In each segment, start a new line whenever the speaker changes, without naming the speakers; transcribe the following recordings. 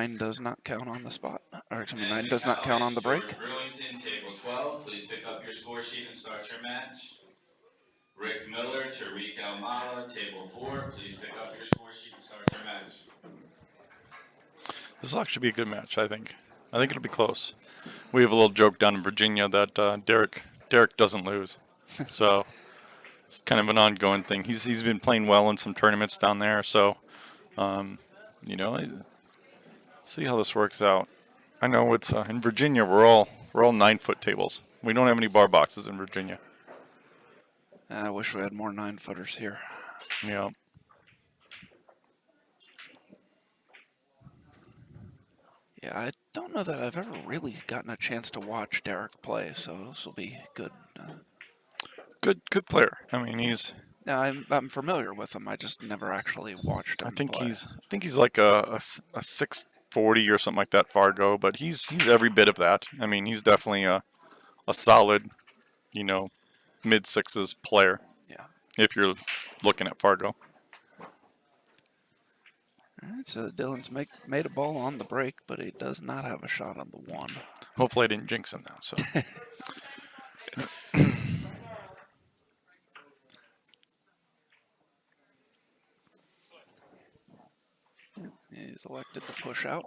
9 does not count on the spot. Or excuse me, 9 does not count on the break.
George Brewington, table 12. Please pick up your score sheet and start your match. Rick Miller, Tariq Almada, table 4. Please pick up your score sheet and start your match.
This will actually be a good match, I think. I think it'll be close. We have a little joke down in Virginia that Derek doesn't lose. So it's kind of an ongoing thing. He's been playing well in some tournaments down there, so you know, see how this works out. I know it's in Virginia. We're all 9-foot tables. We don't have any bar boxes in Virginia.
I wish we had more 9-footers here.
Yeah.
Yeah, I don't know that I've ever really gotten a chance to watch Derek play, so this will be good.
Good player. I mean,
I'm familiar with him. I just never actually watched him play.
I think he's like a 640 or something like that Fargo, but he's every bit of that. I mean, he's definitely a solid, mid sixes player.
Yeah.
If you're looking at Fargo.
All right, so Dylan's made a ball on the break, but he does not have a shot on the 1.
Hopefully I didn't jinx him now, so.
He's elected to push out.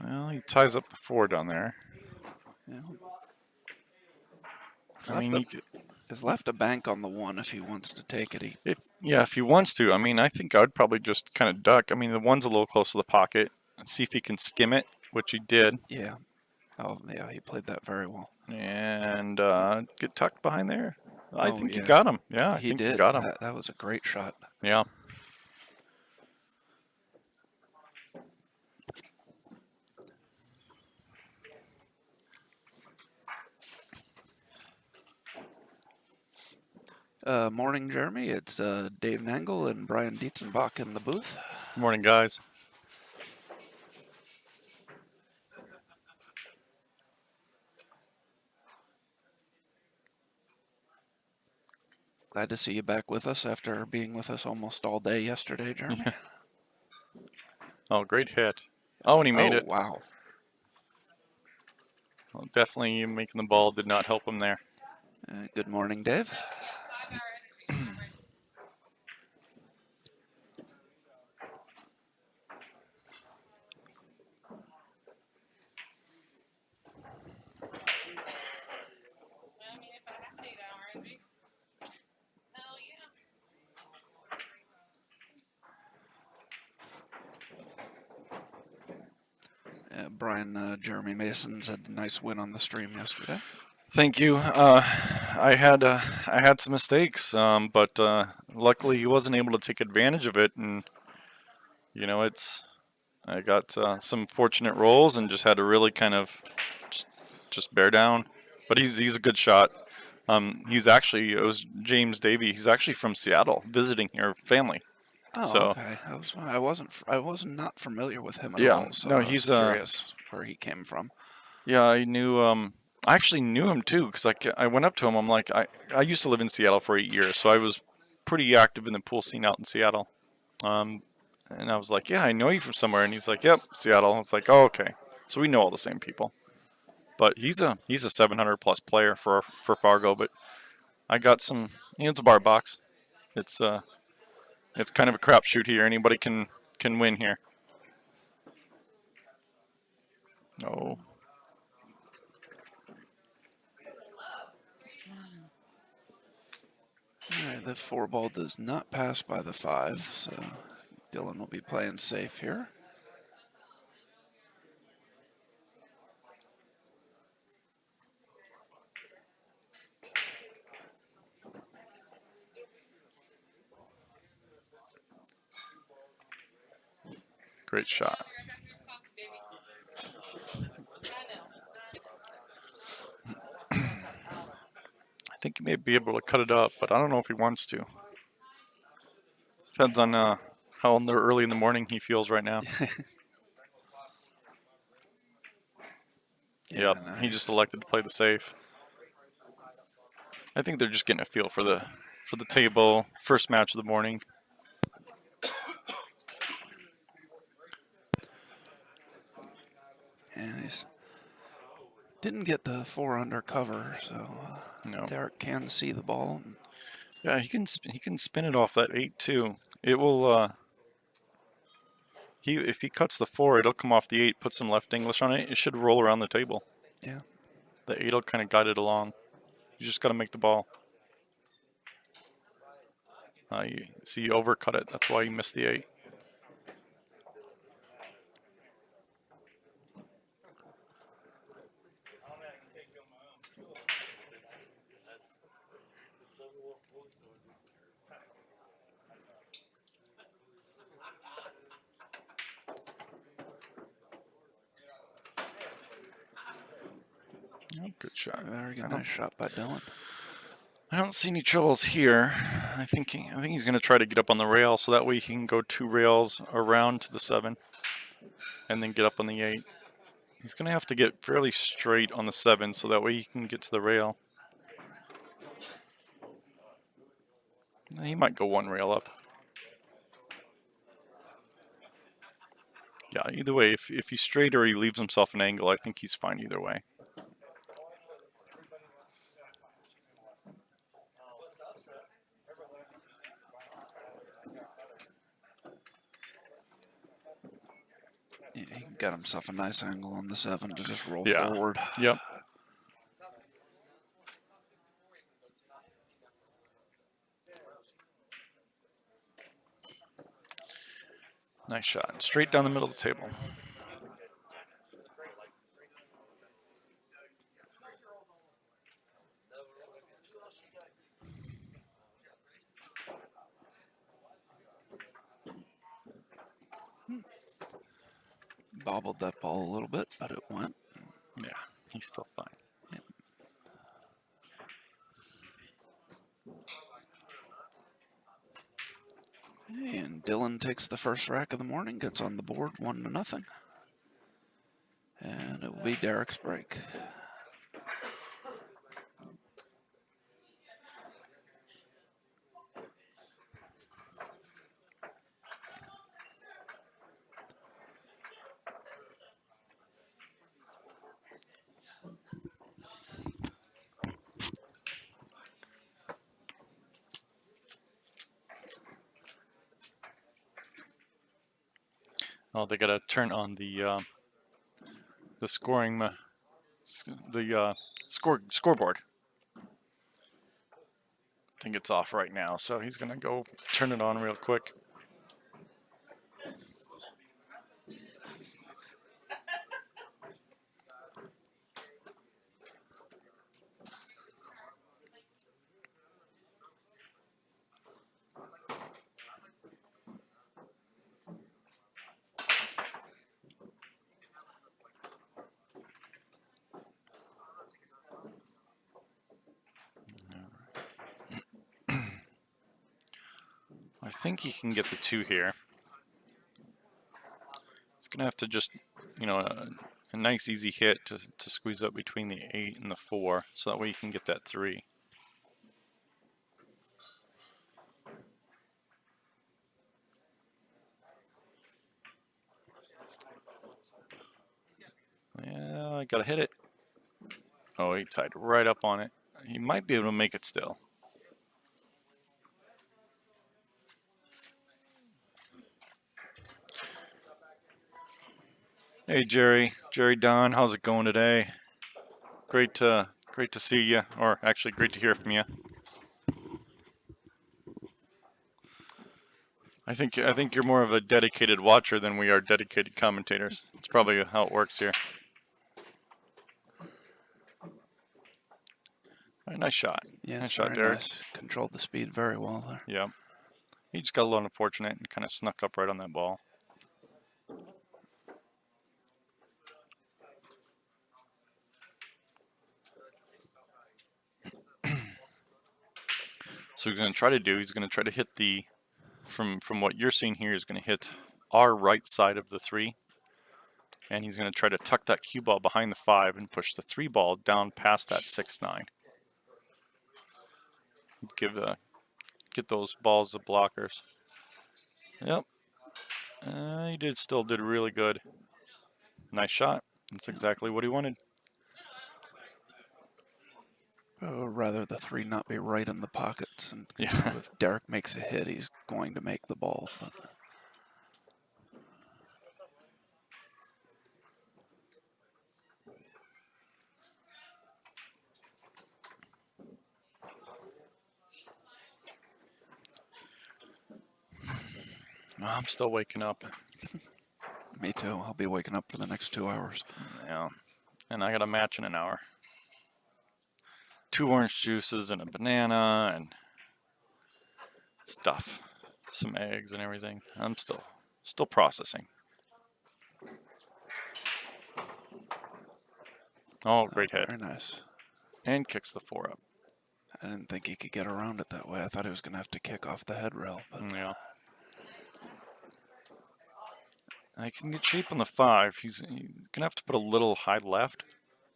Well, he ties up the 4 down there.
Yeah.
I mean,
he's left a bank on the 1 if he wants to take it.
If he wants to. I mean, I think I would probably just kind of duck. I mean, the 1's a little close to the pocket. And see if he can skim it, which he did.
Yeah. Oh, yeah, he played that very well.
And get tucked behind there. I think
yeah.
he got him. Yeah, I
he
think
did.
he got him.
That was a great shot.
Yeah.
Morning, Jeremy. It's Dave Nangle and Brian Dietzenbach in the booth.
Morning, guys.
Glad to see you back with us after being with us almost all day yesterday, Jeremy.
Oh, great hit. Oh, and he made it.
Wow.
Well, definitely making the ball did not help him there.
Good morning, Dave. Brian, Jeremy Mason's had a nice win on the stream yesterday.
Thank you. I had some mistakes, but luckily he wasn't able to take advantage of it, and I got some fortunate rolls and just had to really kind of just bear down. But he's a good shot. It was James Davey. He's actually from Seattle, visiting your family.
Oh,
so,
okay. I was not familiar with him at all. So
no,
he's curious where he came from.
Yeah, I knew. I actually knew him too, because I went up to him. I'm like, I used to live in Seattle for 8 years, so I was pretty active in the pool scene out in Seattle. And I was like, yeah, I know you from somewhere, and he's like, yep, Seattle. I was like, oh, okay, so we know all the same people. But he's a 700 plus player for Fargo. But I got some. It's a bar box. It's kind of a crapshoot here. Anybody can win here. No.
Alright, the 4 ball does not pass by the 5, so Dylan will be playing safe here.
Great shot. I think he may be able to cut it up, but I don't know if he wants to. Depends on how early in the morning he feels right now.
Yeah,
nice.
Nice.
He just elected to play the safe. I think they're just getting a feel for the table. First match of the morning.
And he's didn't get the 4 under cover, so
No.
Derek can see the ball.
Yeah, he can spin it off that 8 too. It will. If he cuts the 4, it'll come off the 8. Put some left English on it. It should roll around the table.
Yeah.
The 8 will kind of guide it along. You just got to make the ball. You see, you overcut it. That's why you missed the 8. Oh, good shot.
Very nice shot by Dylan.
I don't see any troubles here. I think he's going to try to get up on the rail, so that way he can go 2 rails around to the 7, and then get up on the 8. He's going to have to get fairly straight on the 7, so that way he can get to the rail. He might go 1 rail up. Yeah, either way, if he's straight or he leaves himself an angle, I think he's fine either way.
Yeah, he got himself a nice angle on the 7 to just roll
Yeah.
forward.
Yep. Nice shot. Straight down the middle of the table.
Bobbled that ball a little bit, but it went.
Yeah, he's still fine.
Yep. And Dylan takes the first rack of the morning, gets on the board 1-0. And it will be Derek's break.
Oh, they gotta turn on the scoring, scoreboard. I think it's off right now, so he's gonna go turn it on real quick. I think he can get the 2 here. He's gonna have to just, a nice easy hit to squeeze up between the 8 and the 4, so that way you can get that 3. Yeah, I gotta hit it. Oh, he tied right up on it. He might be able to make it still. Hey Jerry Don, how's it going today? Great to see you, or actually great to hear from you. I think you're more of a dedicated watcher than we are dedicated commentators. It's probably how it works here. Right, nice shot.
Yes,
nice shot,
very
Derek.
nice. Controlled the speed very well there.
Yeah. He just got a little unfortunate and kind of snuck up right on that ball. So he's going to try to hit the, from what you're seeing here, he's going to hit our right side of the 3. And he's going to try to tuck that cue ball behind the 5 and push the 3 ball down past that 6-9. Get those balls as blockers. Yep. He still did really good. Nice shot. That's exactly what he wanted.
Rather the 3 not be right in the pockets. And
Yeah.
if Derek makes a hit, he's going to make the ball. But
I'm still waking up.
me too. I'll be waking up for the next 2 hours.
Yeah. And I got a match in an hour. 2 orange juices and a banana and stuff. Some eggs and everything. I'm still processing. Oh, great hit.
Very nice.
And kicks the 4 up.
I didn't think he could get around it that way. I thought he was going to have to kick off the head rail. But
Yeah. I can get cheap on the 5. He's gonna have to put a little high left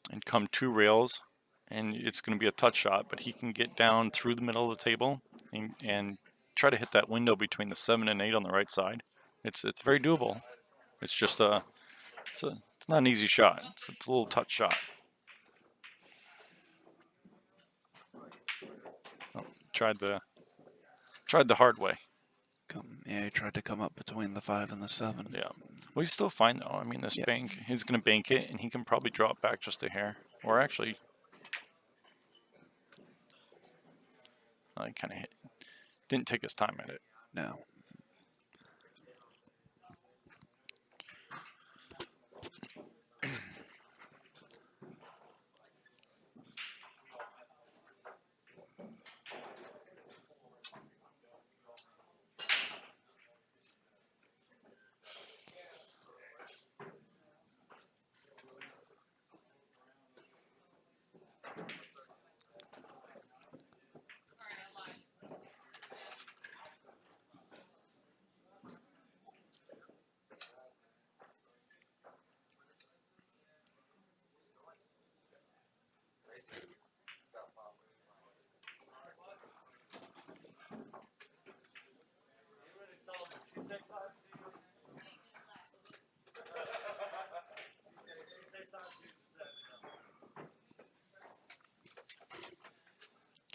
and come 2 rails, and it's gonna be a touch shot. But he can get down through the middle of the table and try to hit that window between the 7 and 8 on the right side. It's very doable. It's just it's not an easy shot. It's a little touch shot. Oh, tried the hard way.
Yeah, he tried to come up between the 5 and the 7.
Yeah. Well, he's still fine though. I mean, this
Yeah.
bank, he's gonna bank it, and he can probably drop back just a hair, or actually, I kind of didn't take his time at it.
No.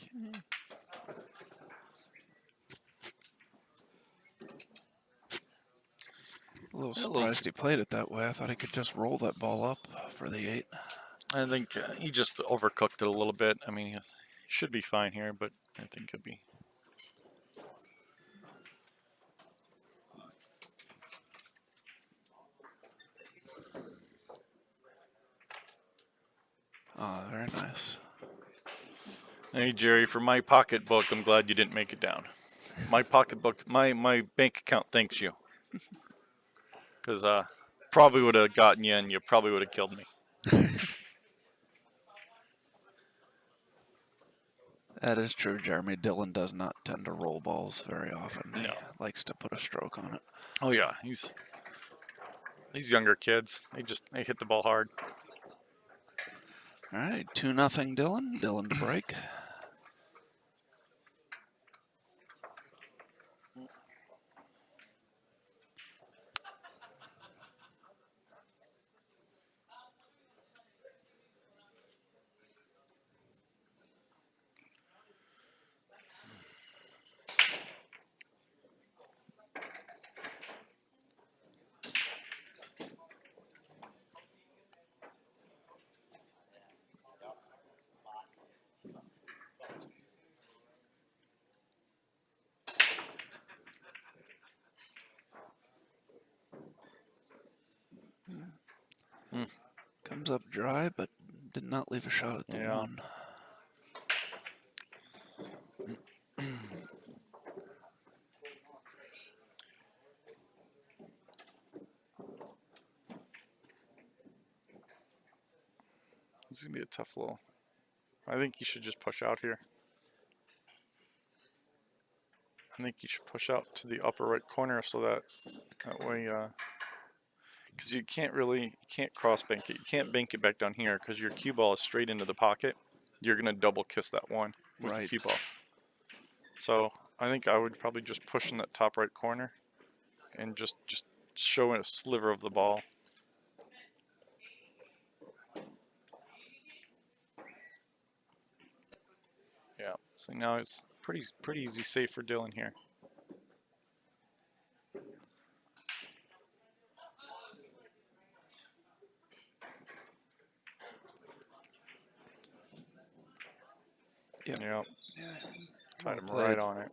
Okay. A little surprised he played it that way. I thought he could just roll that ball up for the 8.
I think he just overcooked it a little bit. I mean, he should be fine here, but I think he'll be.
Oh, very nice.
Hey, Jerry, for my pocketbook, I'm glad you didn't make it down. My pocketbook, my bank account thanks you. Because probably would have gotten you, and you probably would have killed me.
That is true, Jeremy. Dylan does not tend to roll balls very often.
No.
He likes to put a stroke on it.
Oh yeah, these younger kids. They hit the ball hard.
All right, 2-0 Dylan. Dylan to break. Comes up dry, but did not leave a shot at the 1.
This is gonna be a tough little. I think you should just push out here. I think you should push out to the upper right corner so that way, because you can't cross bank it. You can't bank it back down here because your cue ball is straight into the pocket. You're gonna double kiss that 1 with the cue ball. So I think I would probably just push in that top right corner and just show a sliver of the ball. Yeah. So now it's pretty easy save for Dylan here.
Yep.
Yeah.
Yeah.
Tied him
Well
right
played.
on it.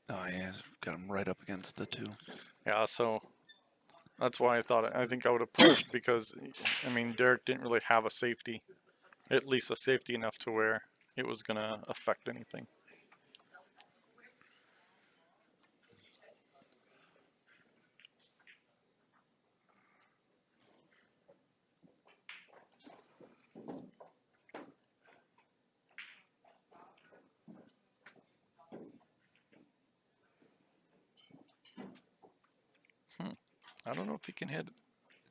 Oh yeah, got him right up against the 2.
Yeah. So that's why I think I would have pushed because, I mean, Derek didn't really have a safety, at least a safety enough to where it was gonna affect anything. I don't know if he can hit.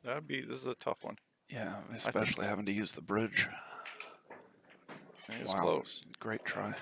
This is a tough one.
Yeah,
I think
especially having to use the bridge.
it's
Wow,
close.
great try.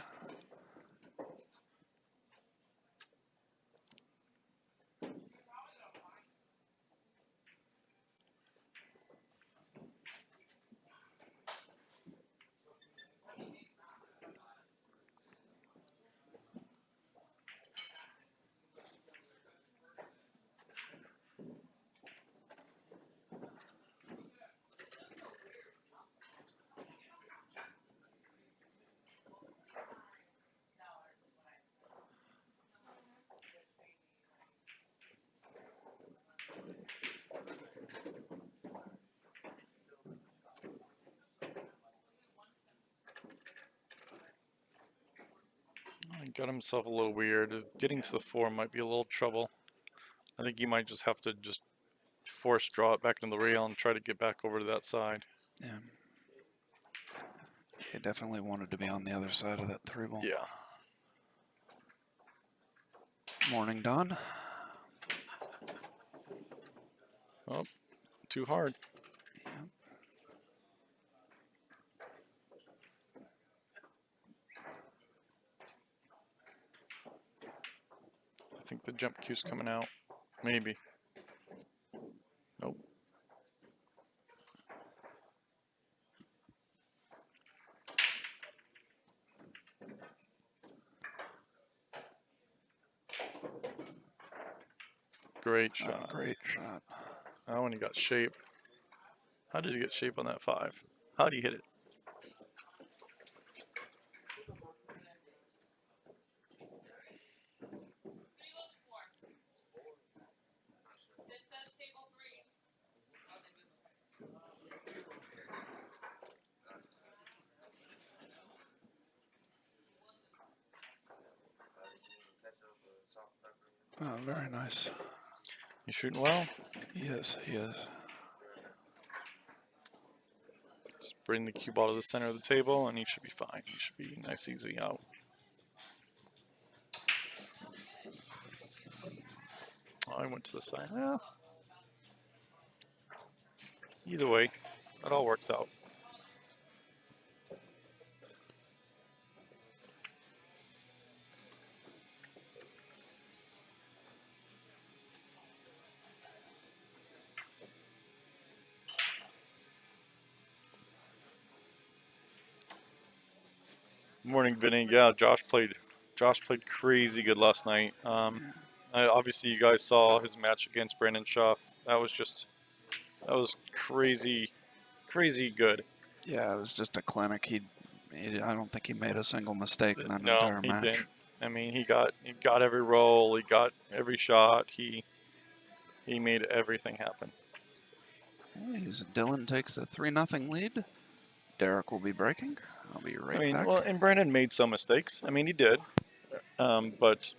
He got himself a little weird. Getting to the 4 might be a little trouble. I think he might just have to just force draw it back into the rail and try to get back over to that side.
Yeah. He definitely wanted to be on the other side of that 3 ball.
Yeah.
Morning, Don.
Oh, too hard.
Yep.
I think the jump cue's coming out. Maybe. Nope. Great shot.
Great shot.
That one he got shape. How did he get shape on that 5? How did he hit it?
Oh, very nice.
He's shooting well.
Yes, he is.
Just bring the cue ball to the center of the table and he should be fine. He should be nice, easy out. Oh, I went to the side. Well, either way, it all works out. Morning, Vinny. Yeah, Josh played crazy good last night. Obviously, you guys saw his match against Brandon Schaff. That was crazy good.
Yeah, it was just a clinic. I don't think he made a single mistake in that
No,
entire
he
match.
didn't. I mean, he got every roll. He got every shot. He made everything happen.
As Dylan takes a 3-0 lead. Derek will be breaking. I'll be right
I mean,
back.
well, and Brandon made some mistakes. I mean, he did. But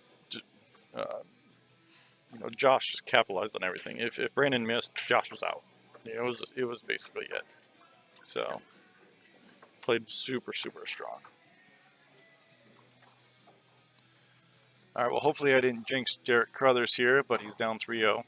Josh just capitalized on everything. If Brandon missed, Josh was out. It was basically it. So played super strong. All right. Well, hopefully I didn't jinx Derek Crothers here, but he's down 3-0.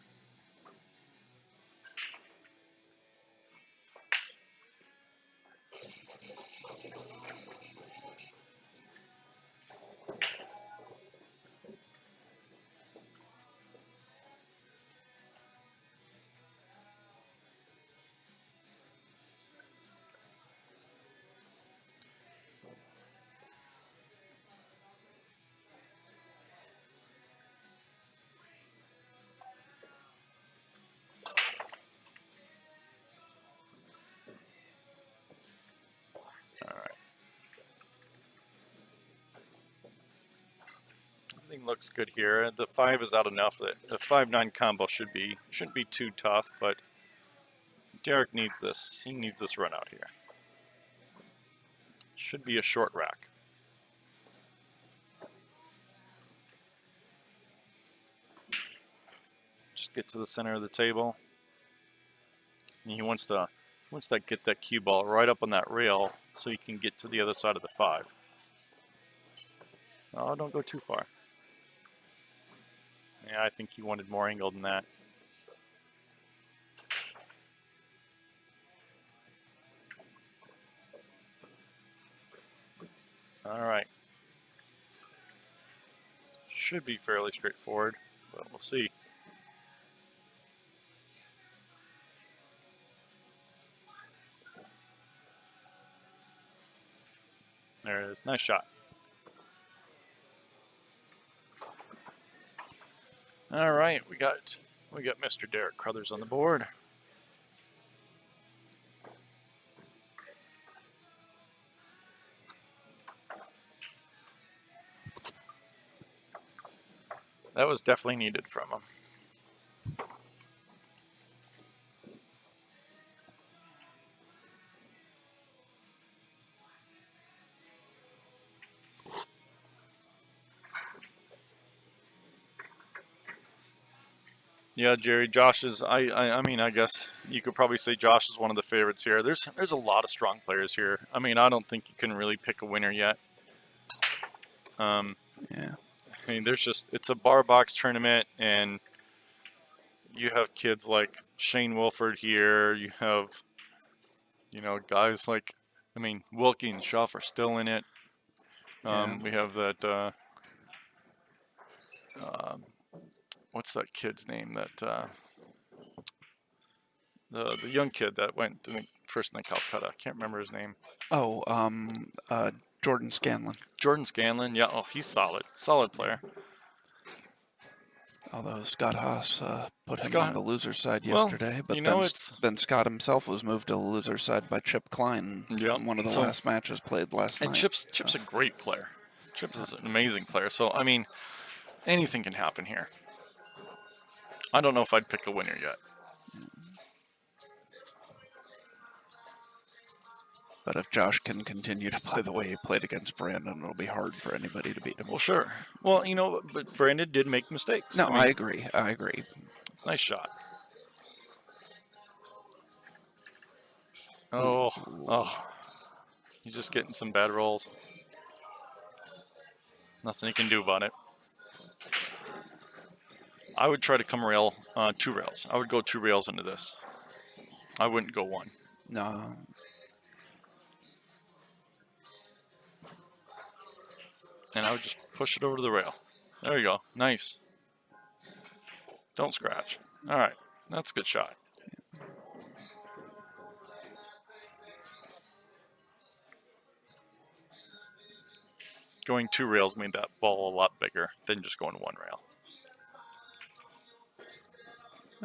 everything looks good here. The 5 is out enough that the 5-9 combo shouldn't be too tough, but Derek needs this. He needs this run out here. Should be a short rack. Just get to the center of the table. And he wants to get that cue ball right up on that rail so he can get to the other side of the 5. Oh, don't go too far. Yeah, I think he wanted more angle than that. All right. Should be fairly straightforward, but we'll see. There it is. Nice shot. All right, we got Mr. Derek Crothers on the board. That was definitely needed from him. Yeah, Jerry, Josh is. I mean, I guess you could probably say Josh is one of the favorites here. There's a lot of strong players here. I mean, I don't think you can really pick a winner yet.
Yeah.
I mean, it's a bar box tournament, and you have kids like Shane Wilford here. You have, guys like, I mean, Wilkie and Schuff are still in it. We have that. What's that kid's name? That the young kid that went first in Calcutta. I can't remember his name.
Oh, Jordan Scanlon.
Jordan Scanlon. Yeah. Oh, he's solid player.
Although Scott Haas put him
Scott,
on the loser side yesterday, but then Scott himself was moved to the loser side by Chip Klein in one of the last matches played last night.
And Chip's a great player. Chip is an amazing player. So, I mean, anything can happen here. I don't know if I'd pick a winner yet.
But if Josh can continue to play the way he played against Brandon, it'll be hard for anybody to beat him.
Well, sure. Well, but Brandon did make mistakes.
No, I agree.
Nice shot. Oh. He's just getting some bad rolls. Nothing he can do about it. I would try to come rail 2 rails. I would go 2 rails into this. I wouldn't go 1.
No.
And I would just push it over to the rail. There you go. Nice. Don't scratch. All right. That's a good shot. Going 2 rails made that ball a lot bigger than just going 1 rail.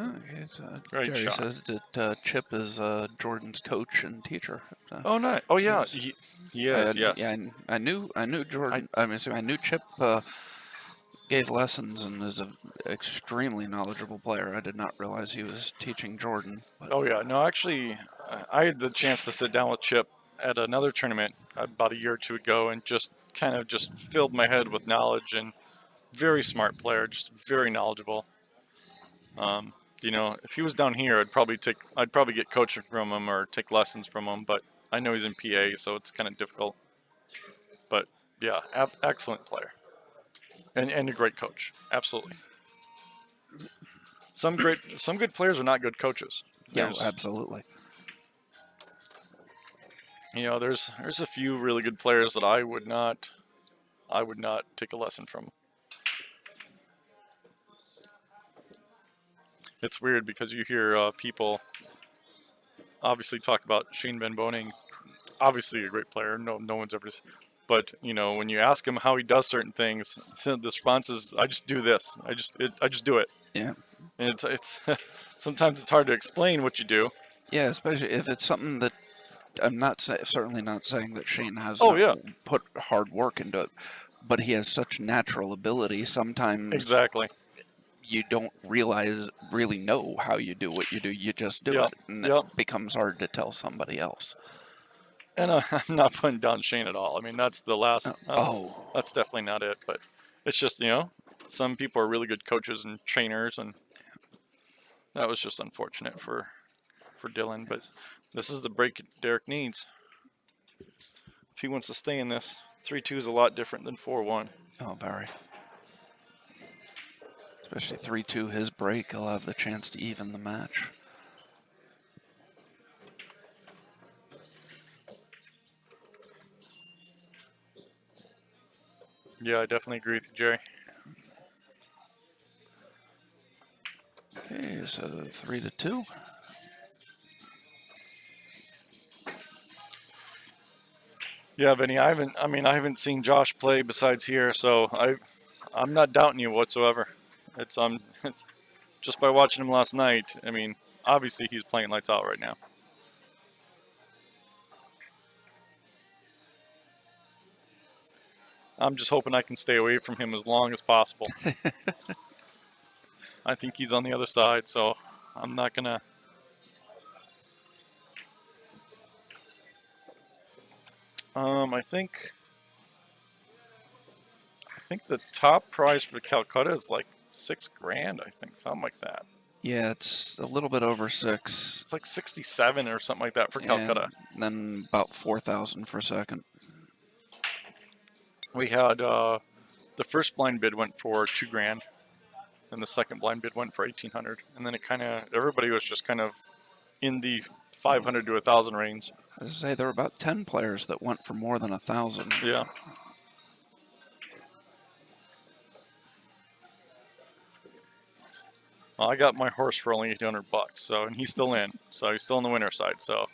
Okay, so
Great
Jerry
shot.
says that Chip is Jordan's coach and teacher.
Oh, nice. Oh, yeah. Yes.
Yeah, I knew Jordan. I knew Chip gave lessons and is an extremely knowledgeable player. I did not realize he was teaching Jordan. But.
Oh, yeah. No, actually, I had the chance to sit down with Chip at another tournament about a year or 2 ago and just kind of filled my head with knowledge, and very smart player, just very knowledgeable. If he was down here, I'd probably get coaching from him or take lessons from him, but I know he's in PA, so it's kind of difficult. But yeah, excellent player. And a great coach. Absolutely. Some good players are not good coaches.
Yeah, absolutely.
There's a few really good players that I would not take a lesson from. It's weird because you hear people obviously talk about Shane Van Boning, obviously a great player. No one's ever. But when you ask him how he does certain things, the response is, "I just do this. I just do it."
Yeah.
And it's sometimes it's hard to explain what you do.
Yeah, especially if it's something that I'm certainly not saying that Shane has put hard work into it, but he has such natural ability. Sometimes
Exactly.
you don't really know how you do what you do. You just do
Yep.
it, and
Yep.
it becomes hard to tell somebody else.
And I'm not putting down Shane at all. I mean, that's the last.
Oh,
That's definitely not it. But it's just, some people are really good coaches and trainers, and that was just unfortunate for Dylan. But this is the break Derek needs if he wants to stay in this. 3-2 is a lot different than 4-1.
oh, very. Especially 3-2, his break, he'll have the chance to even the match.
Yeah, I definitely agree with you, Jerry.
Okay, so 3-2.
Yeah, Vinny, I haven't seen Josh play besides here, so I'm not doubting you whatsoever. It's just by watching him last night. I mean, obviously he's playing lights out right now. I'm just hoping I can stay away from him as long as possible. I think he's on the other side, so I'm not gonna. I think the top prize for Calcutta is like $6,000. I think something like that.
Yeah, it's a little bit over 6.
It's like 67 or something like that for Calcutta.
And then about 4,000 for second.
We had the first blind bid went for $2,000, and the second blind bid went for 1,800, and then everybody was just kind of in the 500 to 1,000 range.
As I say, there were about 10 players that went for more than 1,000.
Yeah. Well, I got my horse for only $800, so, and he's still in, so he's still on the winner side. So,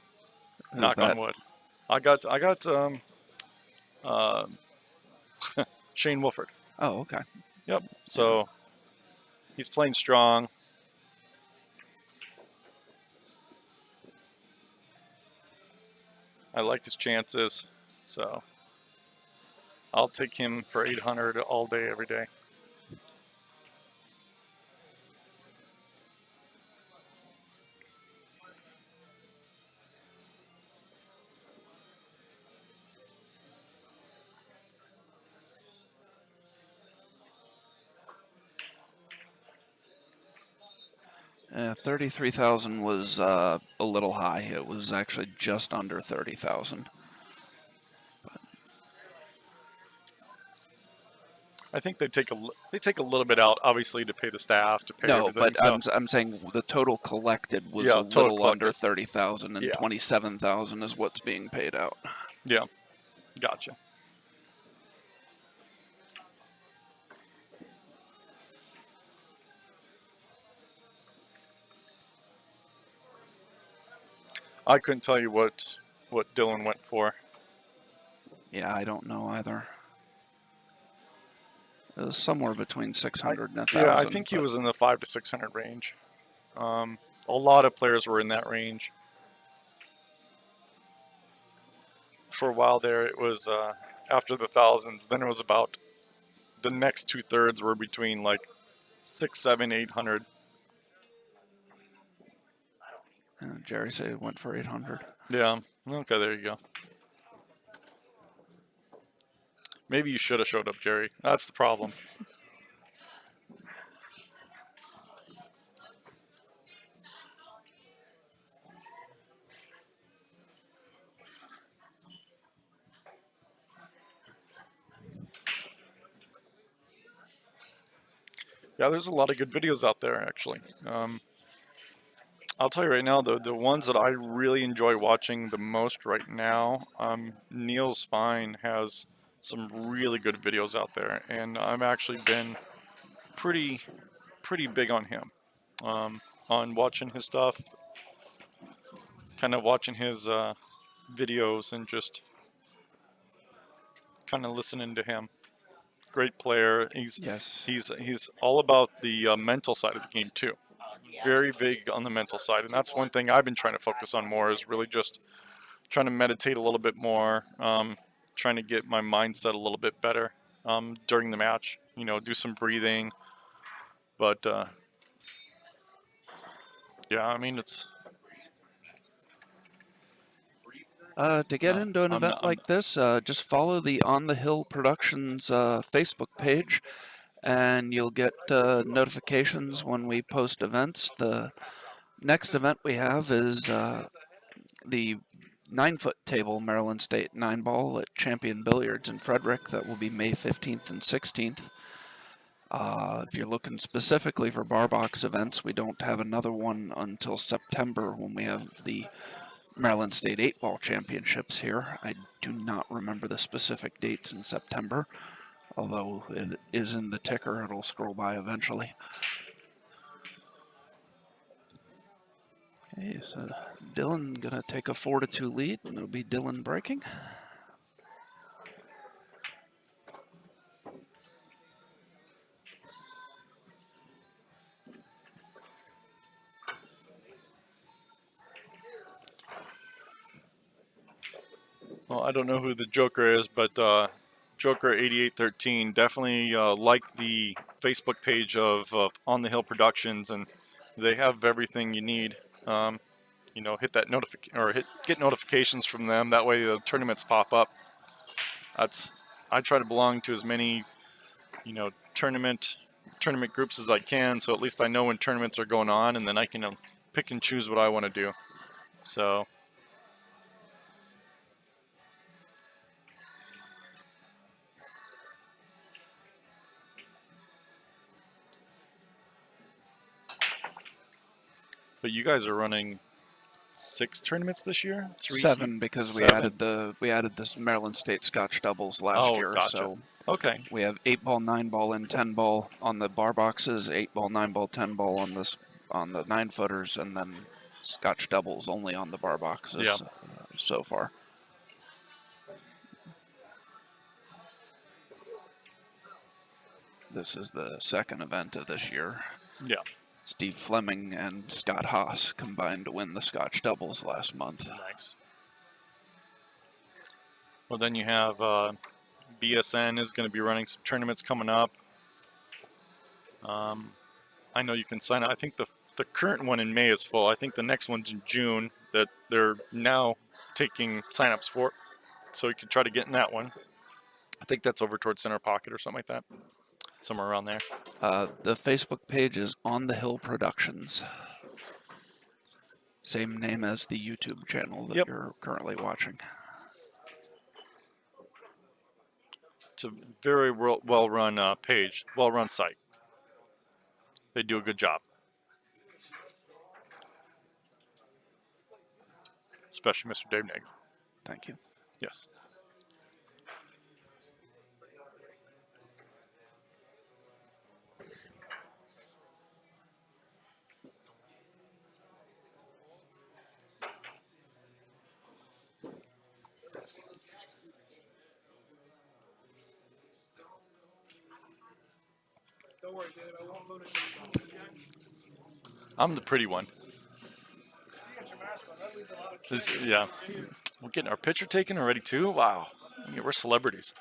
Who's
knock
that?
on wood. I got Shane Wolford.
Oh, okay.
Yep. So he's playing strong. I like his chances, so I'll take him for 800 all day, every day.
Yeah, 33,000 was a little high. It was actually just under 30,000.
I think they take a little bit out, obviously, to pay the staff, to pay
No,
everything.
but
so,
I'm saying the total collected was
Yeah,
a
total
little under
collected.
30,000, and
Yeah.
27,000 is what's being paid out.
yeah, gotcha. I couldn't tell you what Dylan went for.
Yeah, I don't know either. It was somewhere between 600 and 1,000.
Yeah, I think he was in the 500 to 600 range. A lot of players were in that range. For a while there, it was after the thousands. Then it was about the next 2/3 were between like 600, 700, 800.
Jerry said he went for 800.
Yeah. Okay, there you go. Maybe you should have showed up, Jerry. That's the problem. Yeah, there's a lot of good videos out there, actually. I'll tell you right now, the ones that I really enjoy watching the most right now, Neil's Fine has some really good videos out there, and I've actually been pretty big on him, on watching his stuff, kind of watching his videos and just kind of listening to him. Great player.
Yes.
He's all about the mental side of the game too. Very big on the mental side, and that's one thing I've been trying to focus on more, is really just trying to meditate a little bit more, trying to get my mindset a little bit better. during the match. You know, do some breathing. But yeah, I mean it's.
To get into an
I'm
event
not,
like this, just follow the On the Hill Productions Facebook page, and you'll get notifications when we post events. The next event we have is the 9-foot table Maryland State 9-ball at Champion Billiards in Frederick. That will be May 15th and 16th. If you're looking specifically for bar box events, we don't have another one until September when we have the Maryland State 8-ball championships here. I do not remember the specific dates in September, although it is in the ticker. It'll scroll by eventually. Okay, so Dylan gonna take a 4-2 lead, and it'll be Dylan breaking.
well, I don't know who the Joker is, but Joker 8813 definitely like the Facebook page of On the Hill Productions, and they have everything you need. You know, hit that get notifications from them. That way the tournaments pop up. I try to belong to as many, you know, tournament groups as I can, so at least I know when tournaments are going on, and then I can pick and choose what I want to do. So. But you guys are running 6 tournaments this year?
7 because
7.
we added this Maryland State Scotch doubles last year.
Gotcha.
So
okay.
we have 8-ball, 9-ball, and 10-ball on the bar boxes, 8-ball, 9-ball, 10-ball on the 9-footers, and then Scotch doubles only on the bar boxes so far. This is the second event of this year.
Yeah.
Steve Fleming and Scott Haas combined to win the Scotch doubles last month.
Nice. Well, then you have BSN is going to be running some tournaments coming up. I know you can sign up. I think the current one in May is full. I think the next one's in June that they're now taking signups for. So you can try to get in that one. I think that's over towards Center Pocket or something like that. Somewhere around there.
The Facebook page is On the Hill Productions. Same name as the YouTube channel that you're currently watching.
It's a very well-run page, well-run site. They do a good job. Especially Mr. Dave Nagel.
Thank you.
Yes.
Don't worry, Dave. I won't Photoshop you.
I'm the pretty one.
You got your mask on. That leaves a lot of
Yeah. We're getting our picture taken already, too? Wow. I mean, we're celebrities.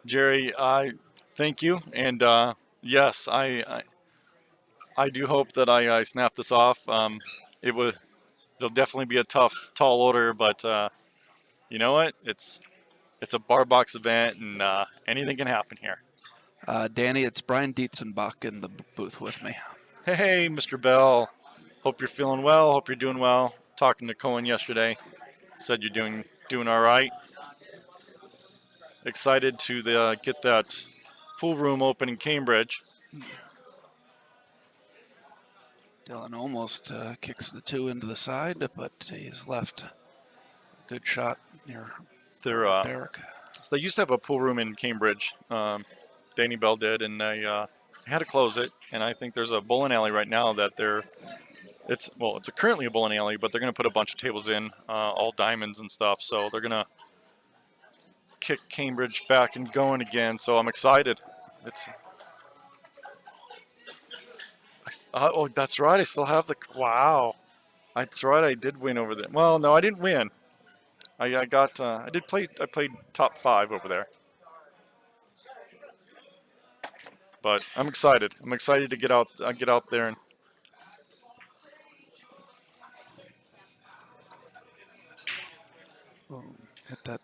Jerry, I thank you, and yes, I do hope that I snap this off. It'll definitely be a tough, tall order, but you know what? It's a bar box event, and anything can happen here.
Danny, it's Brian Dietzenbach in the booth with me.
Hey, Mr. Bell. Hope you're feeling well. Hope you're doing well. Talking to Cohen yesterday, said you're doing all right. Excited to get that pool room open in Cambridge.
Dylan almost kicks the 2 into the side, but he's left a good shot near Derek.
So they used to have a pool room in Cambridge. Danny Bell did, and they I had to close it, and I think there's a bowling alley right now that it's currently a bowling alley, but they're gonna put a bunch of tables in, all diamonds and stuff. So they're gonna kick Cambridge back and going again. So I'm excited. It's oh, that's right. I still have the wow. That's right. I did win over there. Well, no, I didn't win. I got I did play. I played top 5 over there. But I'm excited. I'm excited to get out there and
Oh, hit that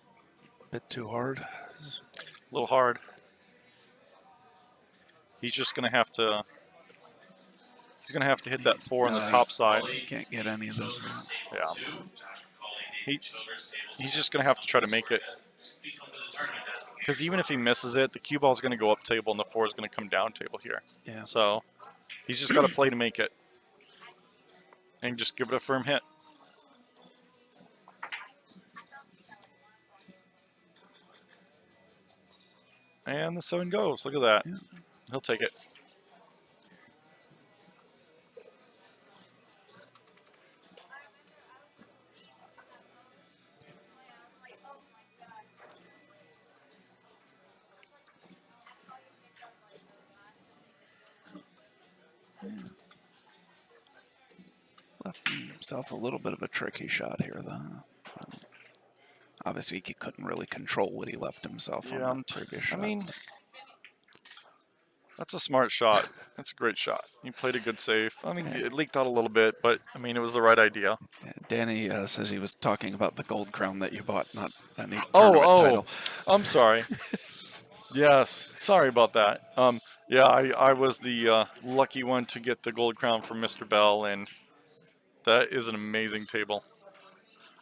bit too hard.
a little hard. He's just gonna have to. He's gonna have to hit that 4 on the top side.
You can't get any of those around.
Yeah. He's just gonna have to try to make it. Because even if he misses it, the cue ball is gonna go up table and the 4 is gonna come down table here.
Yeah.
So he's just got to play to make it, and just give it a firm hit. And the 7 goes. Look at that.
Yeah.
He'll take it.
Left himself a little bit of a tricky shot here, though. Obviously, he couldn't really control what he left himself on that previous shot.
I mean, that's a smart shot. That's a great shot. You played a good save. I mean, it leaked out a little bit, but I mean, it was the right idea.
Yeah, Danny says he was talking about the gold crown that you bought, not any tournament
Oh,
title.
I'm sorry. Yes, sorry about that. Yeah, I was the lucky one to get the gold crown from Mr. Bell, and that is an amazing table.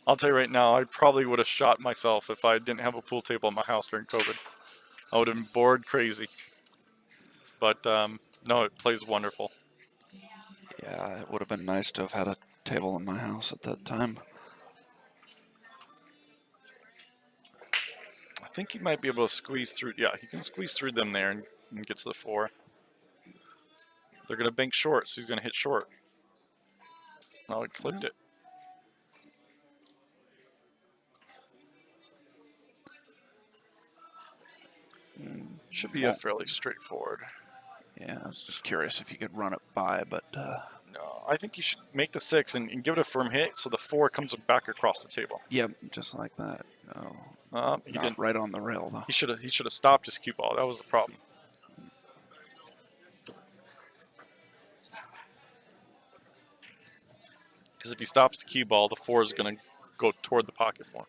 I'll tell you right now, I probably would have shot myself if I didn't have a pool table at my house during COVID. I would have been bored crazy. But no, it plays wonderful.
Yeah, it would have been nice to have had a table in my house at that time.
I think he might be able to squeeze through. Yeah, he can squeeze through them there and get to the 4. They're going to bank short, so he's going to hit short. Oh, he clipped it. Should be a fairly straightforward.
Yeah, I was just curious if you could run it by, but
No, I think you should make the 6 and give it a firm hit so the 4 comes back across the table.
yep, just like that. Oh,
He
not
didn't.
right on the rail though.
He should have stopped his cue ball. That was the problem. Because if he stops the cue ball, the 4 is going to go toward the pocket more.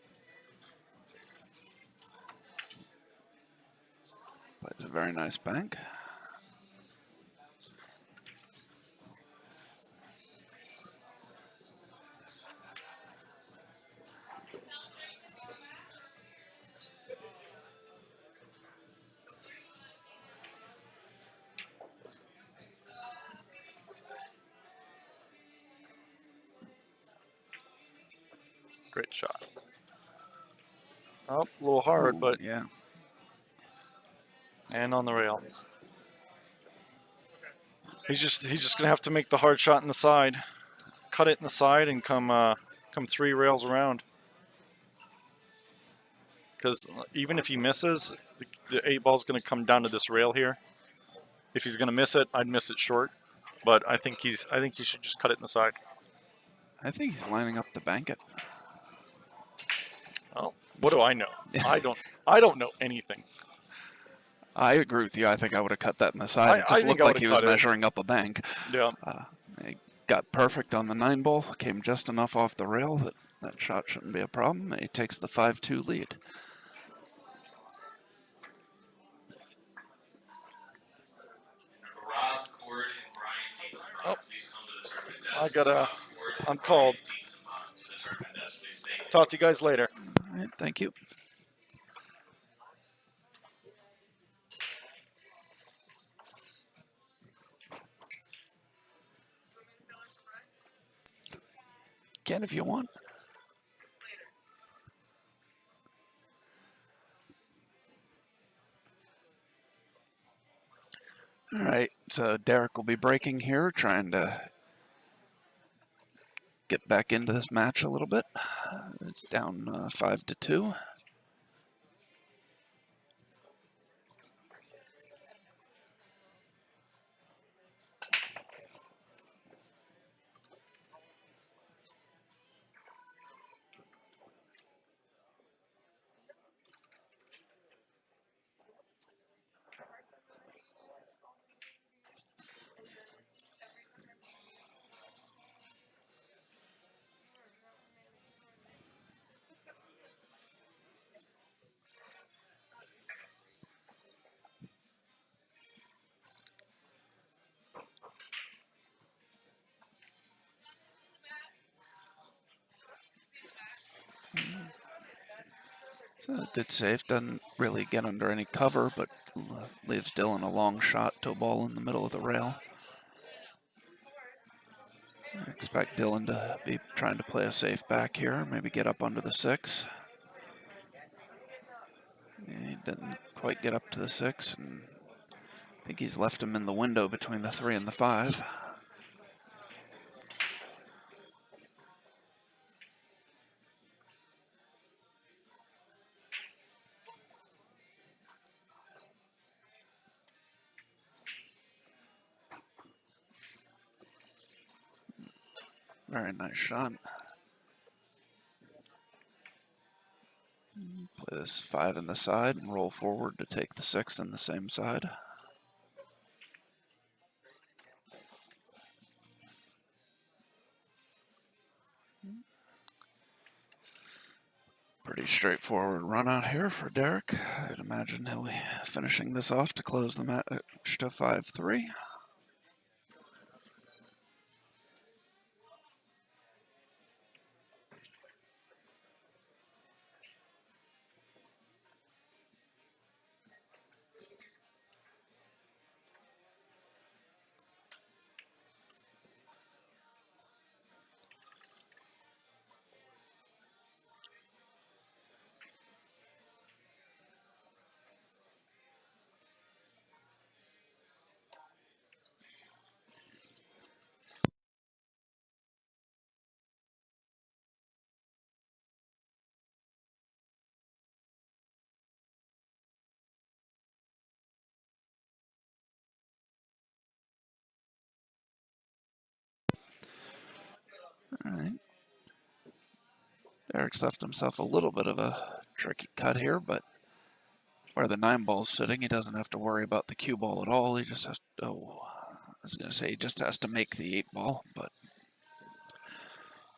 Plays a very nice bank.
Great shot. Oh, a little hard,
Ooh,
but
yeah.
and on the rail. He's just gonna have to make the hard shot in the side, cut it in the side, and come 3 rails around. Because even if he misses, the 8 ball's gonna come down to this rail here. If he's gonna miss it, I'd miss it short. But I think he should just cut it in the side.
I think he's lining up to bank it.
Oh, what do I know? I don't know anything.
I agree with you. I think I would have cut that in the side. It
I
just
think
looked
I
like he
would've
was
cut it.
measuring up a bank.
Yeah.
He got perfect on the 9 ball, came just enough off the rail that that shot shouldn't be a problem. He takes the 5-2 lead.
Rob, Cord, and Brian Dietz, please come to the tournament desk.
I gotta.
Rob, Cord, and
I'm
Brian
called.
Dietz, to the tournament desk, please. Thank you.
Talk to you guys later.
All right, thank you. Can if you want. All right, so Derek will be breaking here, trying to get back into this match a little bit. It's down 5-2. So good save, doesn't really get under any cover, but leaves Dylan a long shot to a ball in the middle of the rail. I expect Dylan to be trying to play a safe back here, maybe get up under the 6. He didn't quite get up to the 6, and I think he's left him in the window between the 3 and the 5. Very nice shot. Play this 5 in the side and roll forward to take the 6 in the same side. Pretty straightforward run out here for Derek. I'd imagine he'll be finishing this off to close the match to 5-3. All right. Derek's left himself a little bit of a tricky cut here, but where the 9 ball's sitting, he doesn't have to worry about the cue ball at all. He just has to, I was going to say he just has to make the 8 ball, but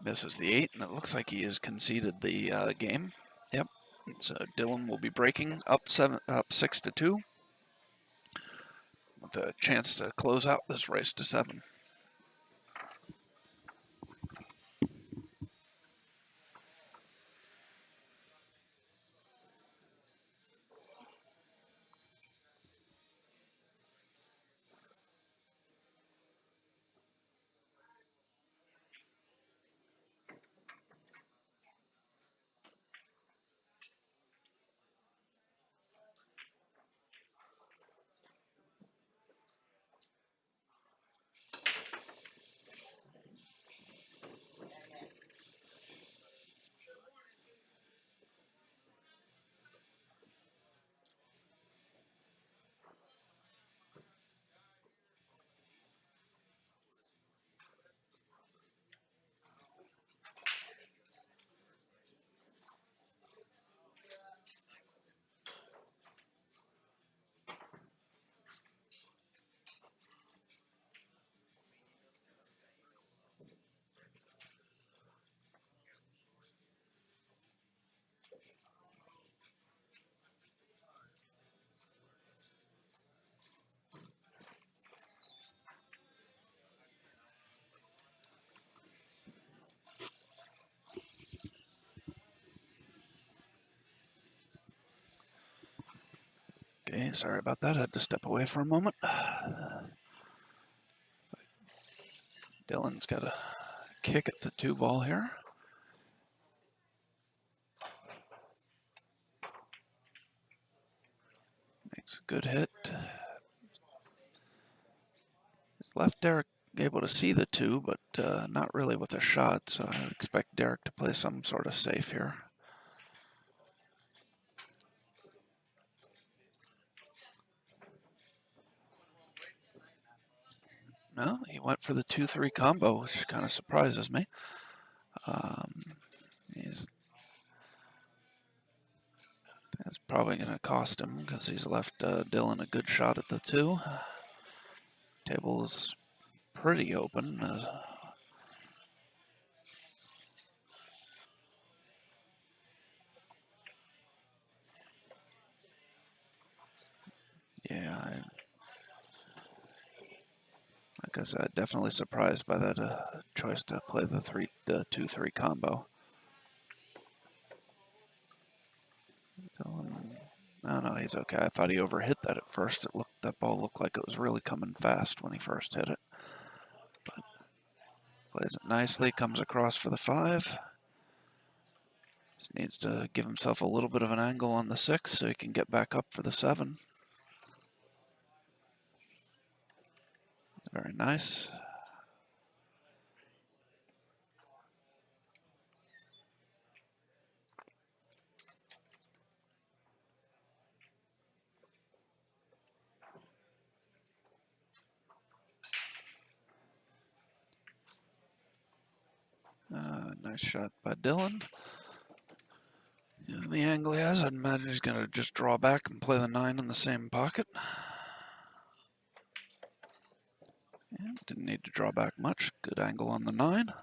misses the 8, and it looks like he has conceded the game. Yep. So Dylan will be breaking up 6-2 with a chance to close out this race to 7. Okay, sorry about that. I had to step away for a moment. Dylan's got a kick at the 2 ball here. Makes a good hit. Left Derek able to see the 2, but not really with a shot, so I would expect Derek to play some sort of safe here. No, he went for the 2-3 combo, which kind of surprises me. That's probably going to cost him because he's left Dylan a good shot at the 2. Table's pretty open. Yeah, like I said, definitely surprised by that choice to play the 2-3 combo. No, he's okay. I thought he overhit that at first. That ball looked like it was really coming fast when he first hit it. But plays it nicely, comes across for the 5. Just needs to give himself a little bit of an angle on the 6 so he can get back up for the 7. Very nice. Nice shot by Dylan. Yeah, the angle he has, I'd imagine he's going to just draw back and play the 9 in the same pocket. Yeah, didn't need to draw back much. Good angle on the 9.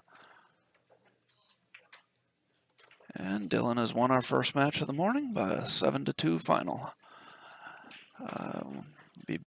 And Dylan has won our first match of the morning by a 7-2 final. Be